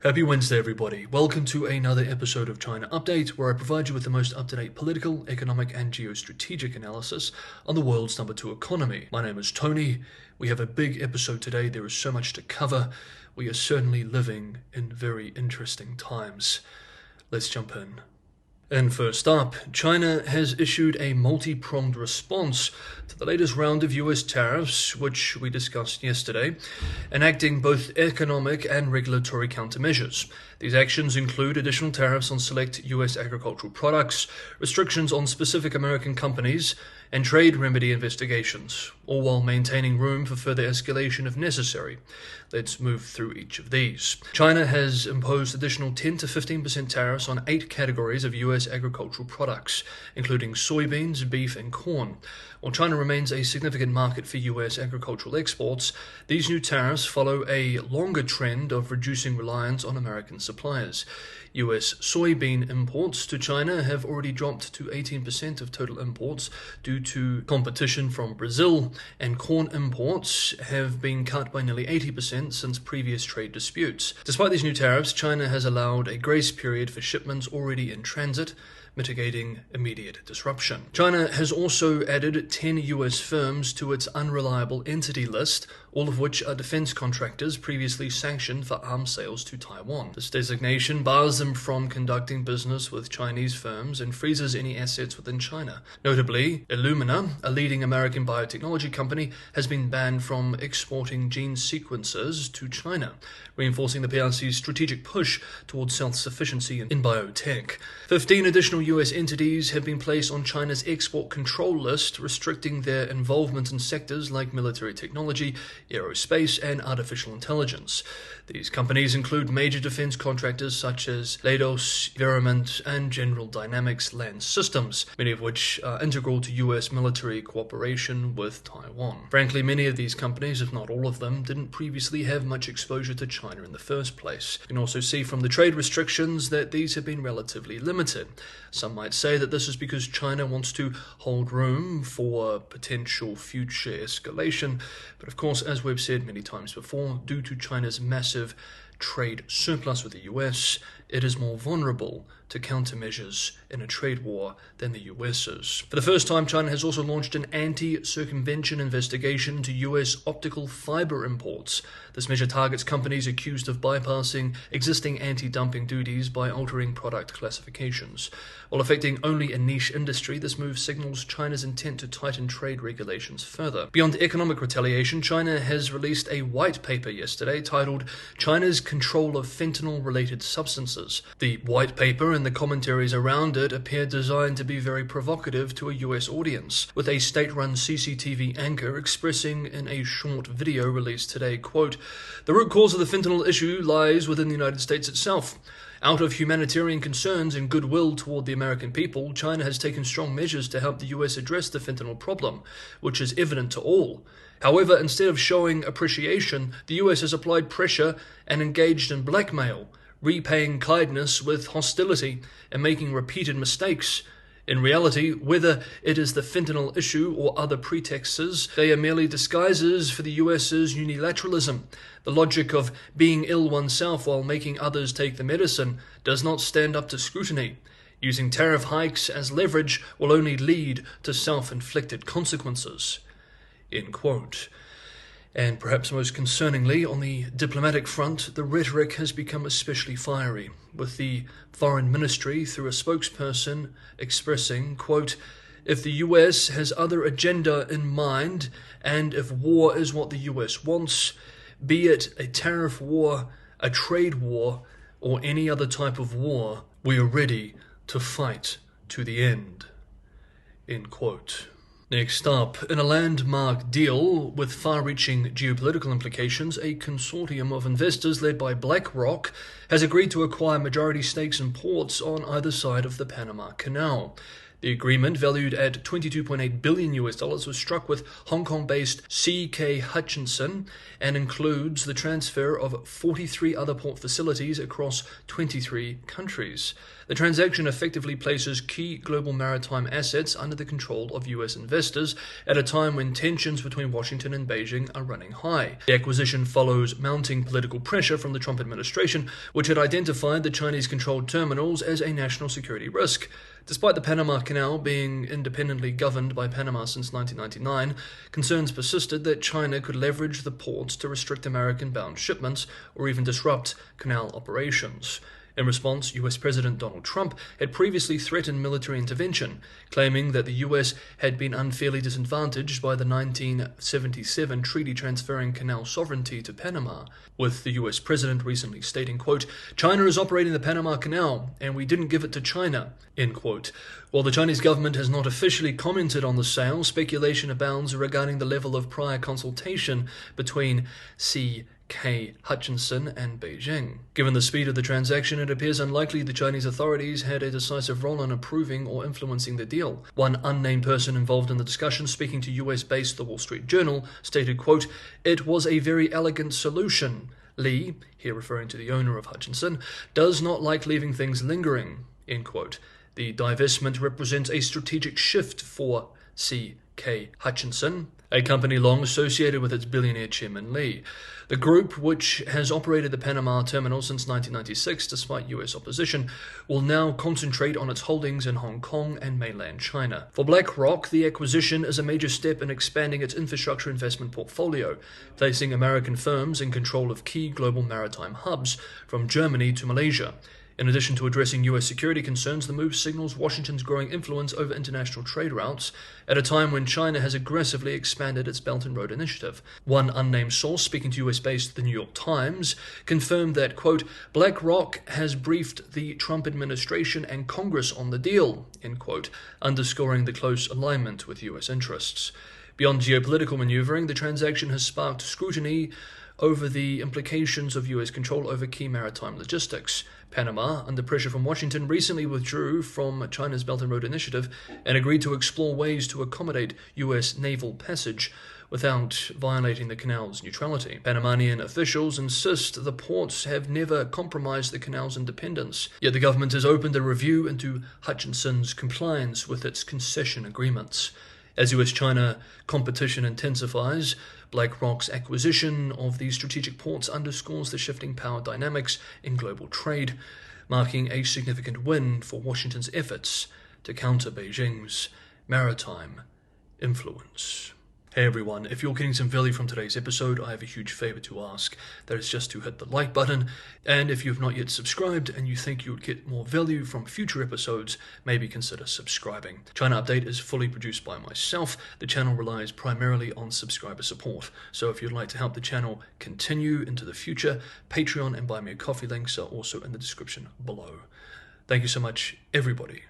Happy Wednesday, everybody. Welcome to another episode of China Update, where I provide you with the most up-to-date political, economic, and geostrategic analysis on the world's number 2 economy. My name is Tony. We have a big episode today. There is so much to cover. We are certainly living in very interesting times. Let's jump in. And first up, China has issued a multi-pronged response to the latest round of US tariffs, which we discussed yesterday, enacting both economic and regulatory countermeasures. These actions include additional tariffs on select US agricultural products, restrictions on specific American companies, and trade remedy investigations, all while maintaining room for further escalation if necessary. Let's move through each of these. China has imposed additional 10 to 15% tariffs on 8 categories of US agricultural products, including soybeans, beef, and corn. While China remains a significant market for US agricultural exports, these new tariffs follow a longer trend of reducing reliance on American suppliers. US soybean imports to China have already dropped to 18% of total imports due to competition from Brazil, and corn imports have been cut by nearly 80% since previous trade disputes. Despite these new tariffs, China has allowed a grace period for shipments already in transit, mitigating immediate disruption. China has also added 10 US firms to its unreliable entity list, all of which are defense contractors previously sanctioned for arms sales to Taiwan. This designation bars them from conducting business with Chinese firms and freezes any assets within China. Notably, Illumina, a leading American biotechnology company, has been banned from exporting gene sequencers to China, reinforcing the PRC's strategic push towards self-sufficiency in biotech. 15 additional US entities have been placed on China's export control list, restricting their involvement in sectors like military technology, aerospace, and artificial intelligence. These companies include major defense contractors such as Leidos, Verament, and General Dynamics Land Systems, many of which are integral to US military cooperation with Taiwan. Frankly, many of these companies, if not all of them, didn't previously have much exposure to China in the first place. You can also see from the trade restrictions that these have been relatively limited. Some might say that this is because China wants to hold room for potential future escalation, but of course, as we've said many times before, due to China's massive trade surplus with the US, it is more vulnerable to countermeasures in a trade war than the US is. For the first time, China has also launched an anti-circumvention investigation into US optical fiber imports. This measure targets companies accused of bypassing existing anti-dumping duties by altering product classifications. While affecting only a niche industry, this move signals China's intent to tighten trade regulations further. Beyond economic retaliation, China has released a white paper yesterday titled China's Control of Fentanyl-Related Substances. The white paper and the commentaries around it appear designed to be very provocative to a US audience, with a state-run CCTV anchor expressing in a short video released today, quote, "The root cause of the fentanyl issue lies within the United States itself. Out of humanitarian concerns and goodwill toward the American people, China has taken strong measures to help the US address the fentanyl problem, which is evident to all. However, instead of showing appreciation, the US has applied pressure and engaged in blackmail, repaying kindness with hostility and making repeated mistakes. In reality, whether it is the fentanyl issue or other pretexts, they are merely disguises for the US's unilateralism. The logic of being ill oneself while making others take the medicine does not stand up to scrutiny. Using tariff hikes as leverage will only lead to self-inflicted consequences." End quote. And perhaps most concerningly, on the diplomatic front, the rhetoric has become especially fiery, with the foreign ministry, through a spokesperson, expressing, quote, "If the US has other agenda in mind, and if war is what the US wants, be it a tariff war, a trade war, or any other type of war, we are ready to fight to the end." End quote. Next up, in a landmark deal with far-reaching geopolitical implications, a consortium of investors led by BlackRock has agreed to acquire majority stakes in ports on either side of the Panama Canal. The The agreement, valued at $22.8 billion US, was struck with Hong Kong-based C.K. Hutchinson and includes the transfer of 43 other port facilities across 23 countries. The transaction effectively places key global maritime assets under the control of US investors at a time when tensions between Washington and Beijing are running high. The acquisition follows mounting political pressure from the Trump administration, which had identified the Chinese-controlled terminals as a national security risk. Despite the Panama Canal being independently governed by Panama since 1999, concerns persisted that China could leverage the ports to restrict American-bound shipments or even disrupt canal operations. In response, US President Donald Trump had previously threatened military intervention, claiming that the US had been unfairly disadvantaged by the 1977 treaty transferring canal sovereignty to Panama, with the US President recently stating, quote, "China is operating the Panama Canal, and we didn't give it to China," end quote. While the Chinese government has not officially commented on the sale, speculation abounds regarding the level of prior consultation between C.K. Hutchinson and Beijing. Given the speed of the transaction, it appears unlikely the Chinese authorities had a decisive role in approving or influencing the deal. One unnamed person involved in the discussion, speaking to US-based The Wall Street Journal, stated, quote, "It was a very elegant solution. Lee," here referring to the owner of Hutchinson, "does not like leaving things lingering," end quote. The divestment represents a strategic shift for C.K. Hutchinson, a company long associated with its billionaire chairman Lee. The group, which has operated the Panama terminal since 1996 despite US opposition, will now concentrate on its holdings in Hong Kong and mainland China. For BlackRock, the acquisition is a major step in expanding its infrastructure investment portfolio, placing American firms in control of key global maritime hubs from Germany to Malaysia. In addition to addressing US security concerns, the move signals Washington's growing influence over international trade routes at a time when China has aggressively expanded its Belt and Road Initiative. One unnamed source, speaking to US-based The New York Times, confirmed that, quote, "BlackRock has briefed the Trump administration and Congress on the deal," end quote, underscoring the close alignment with US interests. Beyond geopolitical maneuvering, the transaction has sparked scrutiny over the implications of US control over key maritime logistics. Panama, under pressure from Washington, recently withdrew from China's Belt and Road Initiative and agreed to explore ways to accommodate US naval passage without violating the canal's neutrality. Panamanian officials insist the ports have never compromised the canal's independence, yet the government has opened a review into Hutchinson's compliance with its concession agreements. As US-China competition intensifies, BlackRock's acquisition of these strategic ports underscores the shifting power dynamics in global trade, marking a significant win for Washington's efforts to counter Beijing's maritime influence. Hey everyone, if you're getting some value from today's episode, I have a huge favor to ask. That is just to hit the like button, and if you've not yet subscribed and you think you would get more value from future episodes, maybe consider subscribing. China Update is fully produced by myself. The channel relies primarily on subscriber support, so if you'd like to help the channel continue into the future, Patreon and Buy Me a Coffee links are also in the description below. Thank you so much, everybody,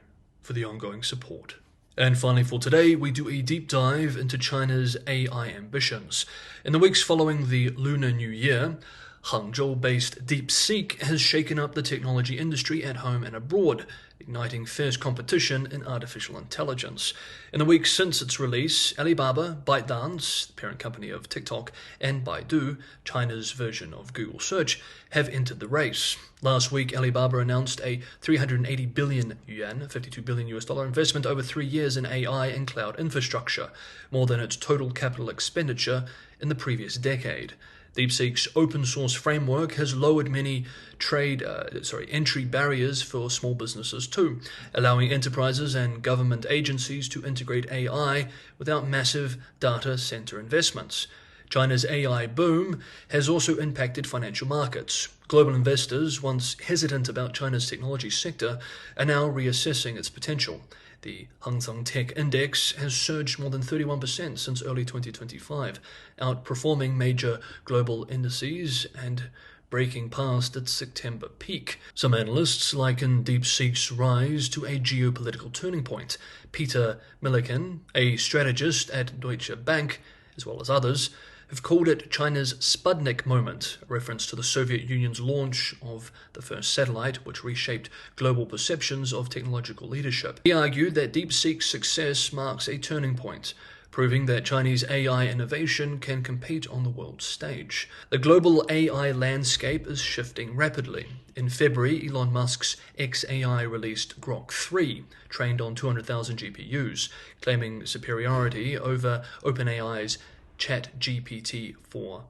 for the ongoing support. And finally for today, we do a deep dive into China's AI ambitions. In the weeks following the Lunar New Year, Hangzhou-based DeepSeek has shaken up the technology industry at home and abroad, igniting fierce competition in artificial intelligence. In the weeks since its release, Alibaba, ByteDance, the parent company of TikTok, and Baidu, China's version of Google Search, have entered the race. Last week, Alibaba announced a 380 billion yuan, $52 billion investment over 3 years in AI and cloud infrastructure, more than its total capital expenditure in the previous decade. DeepSeek's open-source framework has lowered many entry barriers for small businesses too, allowing enterprises and government agencies to integrate AI without massive data center investments. China's AI boom has also impacted financial markets. Global investors, once hesitant about China's technology sector, are now reassessing its potential. The Hang Seng Tech Index has surged more than 31% since early 2025, outperforming major global indices and breaking past its September peak. Some analysts liken DeepSeek's rise to a geopolitical turning point. Peter Milliken, a strategist at Deutsche Bank, as well as others, have called it China's Sputnik moment, a reference to the Soviet Union's launch of the first satellite, which reshaped global perceptions of technological leadership. He argued that DeepSeek's success marks a turning point, proving that Chinese AI innovation can compete on the world stage. The global AI landscape is shifting rapidly. In February, Elon Musk's xAI released Grok 3, trained on 200,000 GPUs, claiming superiority over OpenAI's ChatGPT-4o,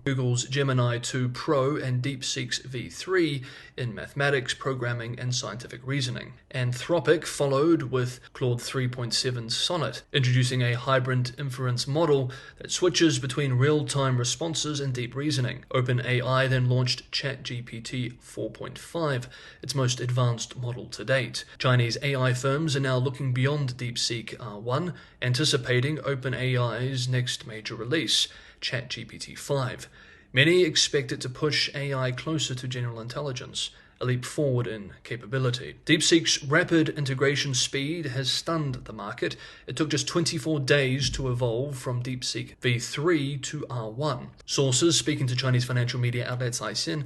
Google's Gemini 2 Pro, and DeepSeek's V3 in mathematics, programming, and scientific reasoning. Anthropic followed with Claude 3.7 Sonnet, introducing a hybrid inference model that switches between real-time responses and deep reasoning. OpenAI then launched ChatGPT 4.5, its most advanced model to date. Chinese AI firms are now looking beyond DeepSeek R1, anticipating OpenAI's next major release, ChatGPT 5. Many expect it to push AI closer to general intelligence, a leap forward in capability. DeepSeek's rapid integration speed has stunned the market. It took just 24 days to evolve from DeepSeek V3 to R1. Sources speaking to Chinese financial media outlets ISIN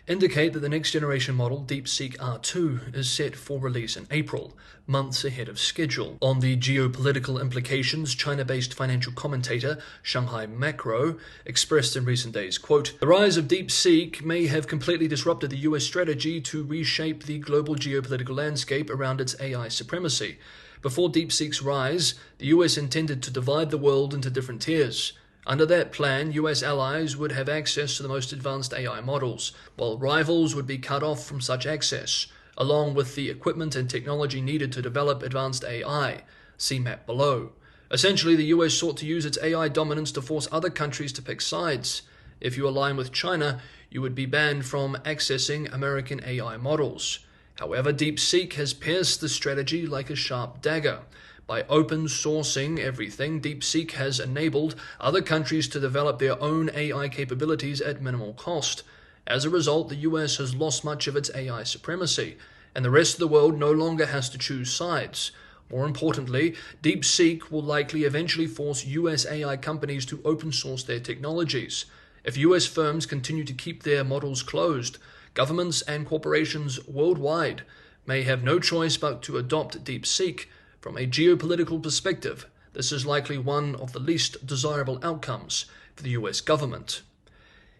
indicate that the next generation model, DeepSeek R2, is set for release in April, months ahead of schedule. On the geopolitical implications, China-based financial commentator Shanghai Macro expressed in recent days, quote, "The rise of DeepSeek may have completely disrupted the US strategy to reshape the global geopolitical landscape around its AI supremacy. Before DeepSeek's rise, the US intended to divide the world into different tiers. Under that plan, US allies would have access to the most advanced AI models, while rivals would be cut off from such access, along with the equipment and technology needed to develop advanced AI. See map below. Essentially, the US sought to use its AI dominance to force other countries to pick sides. If you align with China, you would be banned from accessing American AI models. However, DeepSeek has pierced the strategy like a sharp dagger. By open sourcing everything, DeepSeek has enabled other countries to develop their own AI capabilities at minimal cost. As a result, the US has lost much of its AI supremacy, and the rest of the world no longer has to choose sides. More importantly, DeepSeek will likely eventually force US AI companies to open source their technologies. If US firms continue to keep their models closed, governments and corporations worldwide may have no choice but to adopt DeepSeek. From a geopolitical perspective, this is likely one of the least desirable outcomes for the US government."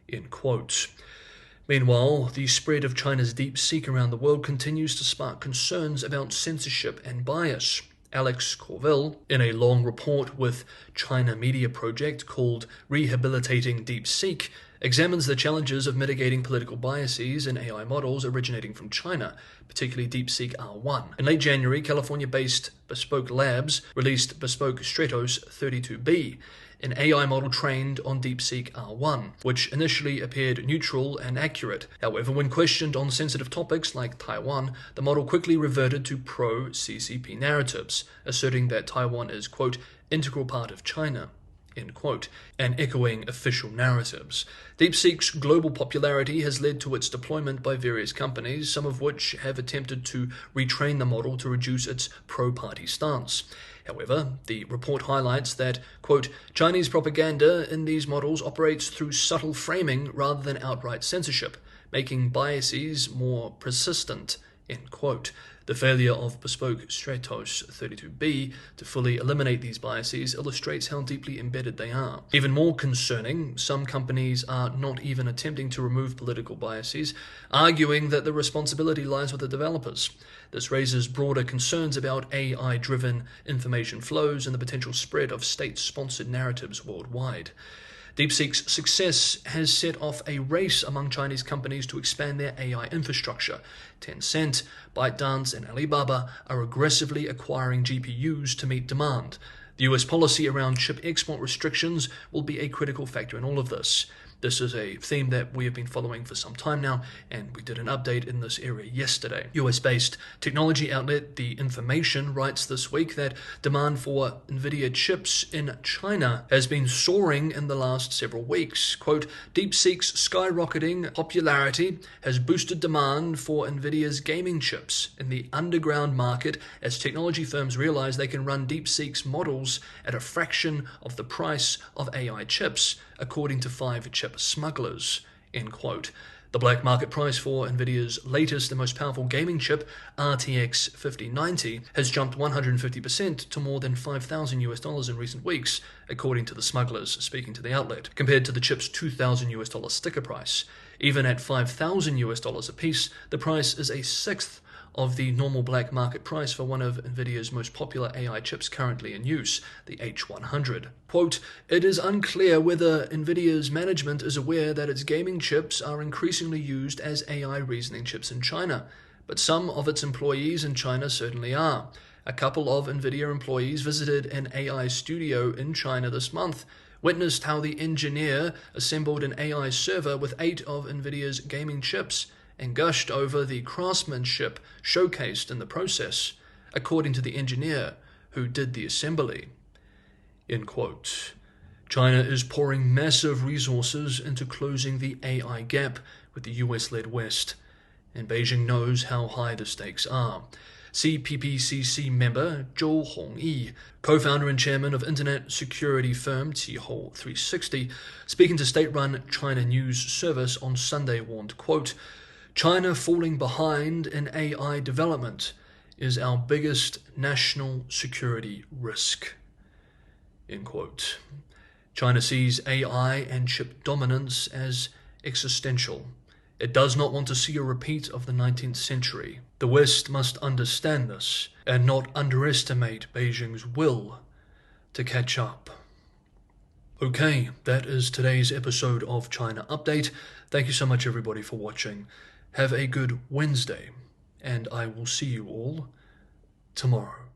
End quote. Meanwhile, the spread of China's DeepSeek around the world continues to spark concerns about censorship and bias. Alex Corville, in a long report with China Media Project called Rehabilitating DeepSeek, examines the challenges of mitigating political biases in AI models originating from China, particularly DeepSeek R1. In late January, California-based Bespoke Labs released Bespoke Stratos 32B, an AI model trained on DeepSeek R1, which initially appeared neutral and accurate. However, when questioned on sensitive topics like Taiwan, the model quickly reverted to pro-CCP narratives, asserting that Taiwan is, quote, integral part of China, end quote, and echoing official narratives. DeepSeek's global popularity has led to its deployment by various companies, some of which have attempted to retrain the model to reduce its pro-party stance. However, the report highlights that, quote, Chinese propaganda in these models operates through subtle framing rather than outright censorship, making biases more persistent, end quote. The failure of Bespoke Stratos 32B to fully eliminate these biases illustrates how deeply embedded they are. Even more concerning, some companies are not even attempting to remove political biases, arguing that the responsibility lies with the developers. This raises broader concerns about AI-driven information flows and the potential spread of state-sponsored narratives worldwide. DeepSeek's success has set off a race among Chinese companies to expand their AI infrastructure. Tencent, ByteDance, and Alibaba are aggressively acquiring GPUs to meet demand. The US policy around chip export restrictions will be a critical factor in all of this. This is a theme that we have been following for some time now, and we did an update in this area yesterday. US-based technology outlet The Information writes this week that demand for NVIDIA chips in China has been soaring in the last several weeks. Quote, DeepSeek's skyrocketing popularity has boosted demand for NVIDIA's gaming chips in the underground market as technology firms realize they can run DeepSeek's models at a fraction of the price of AI chips, according to 5 chip smugglers, end quote. The black market price for Nvidia's latest and most powerful gaming chip, RTX 5090, has jumped 150% to more than $5,000 in recent weeks, according to the smugglers speaking to the outlet, compared to the chip's $2,000 sticker price. Even at $5,000 a piece, the price is a sixth of the normal black market price for one of Nvidia's most popular AI chips currently in use, the H100. Quote, "It is unclear whether Nvidia's management is aware that its gaming chips are increasingly used as AI reasoning chips in China, but some of its employees in China certainly are. A couple of Nvidia employees visited an AI studio in China this month, witnessed how the engineer assembled an AI server with 8 of Nvidia's gaming chips, and gushed over the craftsmanship showcased in the process, according to the engineer who did the assembly." End quote. China is pouring massive resources into closing the AI gap with the US-led West, and Beijing knows how high the stakes are. CPPCC member Zhou Hongyi, co-founder and chairman of internet security firm Qihou 360, speaking to state-run China News Service on Sunday, warned, quote, "China falling behind in AI development is our biggest national security risk." End quote. China sees AI and chip dominance as existential. It does not want to see a repeat of the 19th century. The West must understand this and not underestimate Beijing's will to catch up. Okay, that is today's episode of China Update. Thank you so much everybody for watching. Have a good Wednesday, and I will see you all tomorrow.